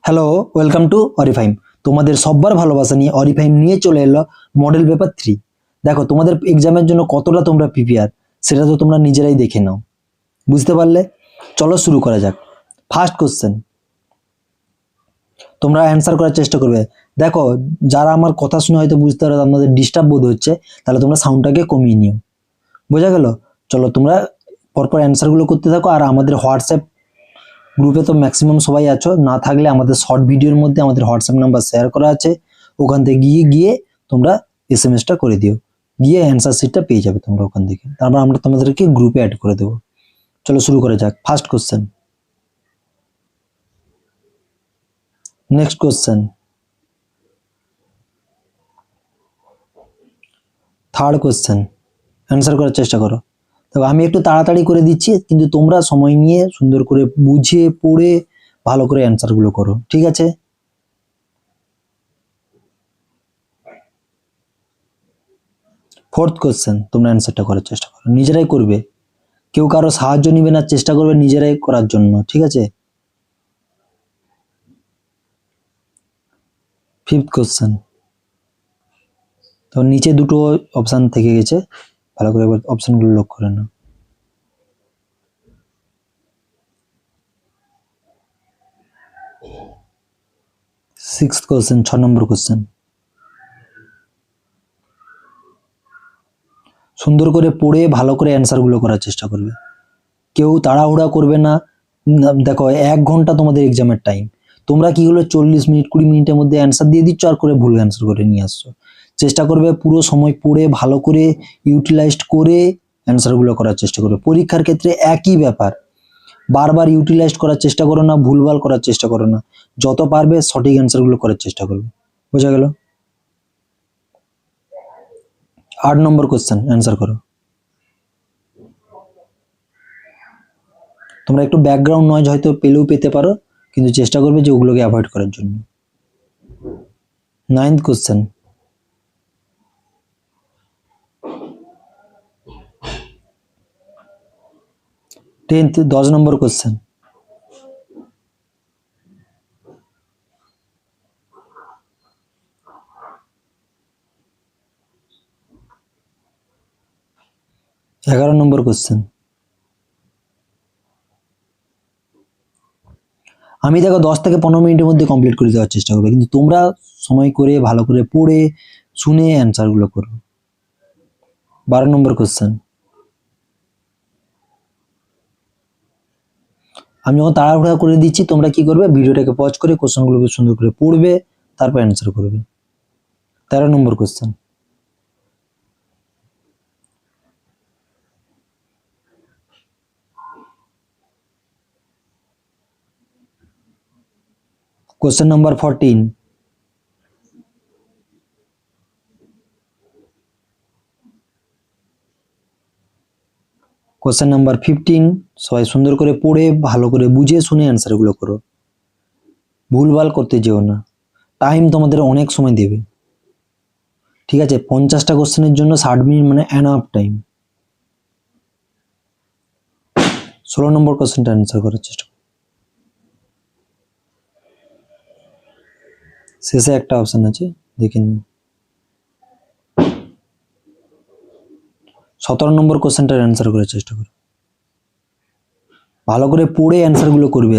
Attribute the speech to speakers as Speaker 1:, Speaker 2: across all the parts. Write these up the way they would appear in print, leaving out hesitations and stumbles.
Speaker 1: Hello, welcome to অরিফাইম। তোমাদের সব্বার ভালোবাসা নিয়ে অরিফাইম নিয়ে চলে এলো মডেল পেপার 3। দেখো তোমাদের এক্সামের জন্য কতটা তোমরা প্রিপেয়ার সেটা তো তোমরা নিজেরাই দেখে নাও। বুঝতে পারলে? চলো শুরু করা যাক। ফার্স্ট কোশ্চেন, তোমরা অ্যান্সার করার চেষ্টা করবে। দেখো, যারা আমার কথা শুনে হয়তো বুঝতে পারো আপনাদের ডিস্টার্ব বোধ হচ্ছে, তাহলে তোমরা সাউন্ডটাকে কমিয়ে নিও। বোঝা গেল? চলো তোমরা পরপর অ্যান্সারগুলো করতে থাকো। আর আমাদের হোয়াটসঅ্যাপ গ্রুপে তো ম্যাক্সিমাম সবাই আছো, না থাকলে আমাদের শর্ট ভিডিওর মধ্যে আমাদের হোয়াটসঅ্যাপ নাম্বার শেয়ার করা আছে, ওখান থেকে গিয়ে তোমরা এসএমএসটা করে দিও, গিয়ে অ্যান্সার শিটটা পেয়ে যাবে তোমরা ওখান থেকে। তারপর আমরা তোমাদেরকে গ্রুপে অ্যাড করে দেবো। চলো শুরু করা যাক। First question, next question, third question, answer করার চেষ্টা করো। তবে আমি একটু তাড়াতাড়ি করে দিচ্ছি, কিন্তু তোমরা সময় নিয়ে সুন্দর করে বুঝিয়ে পড়ে ভালো করে অ্যান্সারগুলো করো, ঠিক আছে? ফোর্থ কোশ্চেন, তোমরা অ্যান্সারটা করার চেষ্টা করো, নিজেরাই করবে, কেউ কারো সাহায্য নিবে না, চেষ্টা করবে নিজেরাই করার জন্য, ঠিক আছে? ফিফথ কোশ্চেন, তো নিচে দুটো অপশান থেকে গেছে, ভালো করে এবার অপশানগুলো লক করে নাও। সিক্সথ কোশ্চেন, 6 নম্বর কোশ্চেন, সুন্দর করে পড়ে ভালো করে অ্যান্সারগুলো করার চেষ্টা করবে, কেউ তাড়াহুড়া করবে না। দেখো 1 ঘন্টা তোমাদের এক্সামের টাইম, তোমরা কি হলো 40 মিনিট 20 মিনিটের মধ্যে অ্যান্সার দিয়ে দিচ্ছ আর করে ভুল অ্যান্সার করে নিয়ে আসছো। চেষ্টা করবে পুরো সময় পড়ে ভালো করে ইউটিলাইজড করে অ্যান্সারগুলো করার চেষ্টা করবে। পরীক্ষার ক্ষেত্রে একই ব্যাপার, বারবার ইউটিলাইজ করার চেষ্টা করো না, ভুলভাল করার চেষ্টা করো না, যত পারবে সঠিক অ্যান্সারগুলো করার চেষ্টা করবে। বোঝা গেল? 8 নম্বর কোশ্চেন, অ্যান্সার করো। তোমরা একটু ব্যাকগ্রাউন্ড নয়েজ হয়তো পেলেও পেতে পারো, কিন্তু চেষ্টা করবে যে ওগুলোকে অ্যাভয়েড করার জন্য। 9th কোশ্চেন, 10th 10 নম্বর কোশ্চেন, 11 নম্বর কোশ্চেন। আমি দেখো 10 থেকে 15 মিনিটের মধ্যে কমপ্লিট করে দেওয়ার চেষ্টা করবে, কিন্তু তোমরা সময় করে ভালো করে পড়ে শুনে অ্যান্সারগুলো করো। 12 নম্বর কোশ্চেন, আমি যখন তাড়াহুড়া করে দিচ্ছি, তোমরা কি করবে, ভিডিওটাকে পজ করে কোশ্চেনগুলোকে সুন্দর করে পড়বে, তারপর অ্যান্সার করবে। 13 নম্বর question, question number 14, question number 15। সবাই সুন্দর করে পড়ে ভালো করে বুঝে শুনে অ্যান্সারগুলো করো, ভুলভাল করতে যেও না। টাইম তোমাদের অনেক সময় দেবে, ঠিক আছে? 50টা কোশ্চেনের জন্য 60 মিনিট মানে এনাফ টাইম। 16 নম্বর কোশ্চেনটা অ্যান্সার করার চেষ্টা করো। শেষে একটা অপশন আছে, দেখে নিন। 17 নম্বর কোশ্চেনটার অ্যান্সার করার চেষ্টা করো, ভালো করে পড়ে অ্যান্সারগুলো করবে।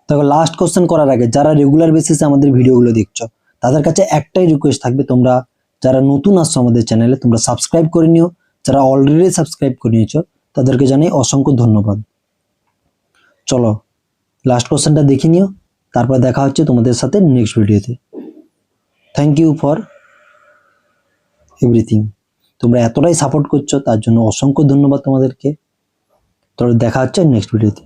Speaker 1: দেখো লাস্ট কোশ্চেন করার আগে যারা রেগুলার বেসিসে আমাদের ভিডিওগুলো দেখছো তাদের কাছে একটাই রিকোয়েস্ট থাকবে, তোমরা যারা নতুন আসছো আমাদের চ্যানেলে তোমরা সাবস্ক্রাইব করে নিও, যারা অলরেডি সাবস্ক্রাইব করে নিয়েছো তাদেরকে জানাই অসংখ্য ধন্যবাদ। চলো লাস্ট কোশ্চেনটা দেখে নিও, তারপর দেখা হচ্ছে তোমাদের সাথে নেক্সট ভিডিওতে। Thank you for everything. তোমরা এতটাই সাপোর্ট করছো তার জন্য অসংখ্য ধন্যবাদ তোমাদেরকে। তো দেখা হচ্ছে নেক্সট ভিডিওতে।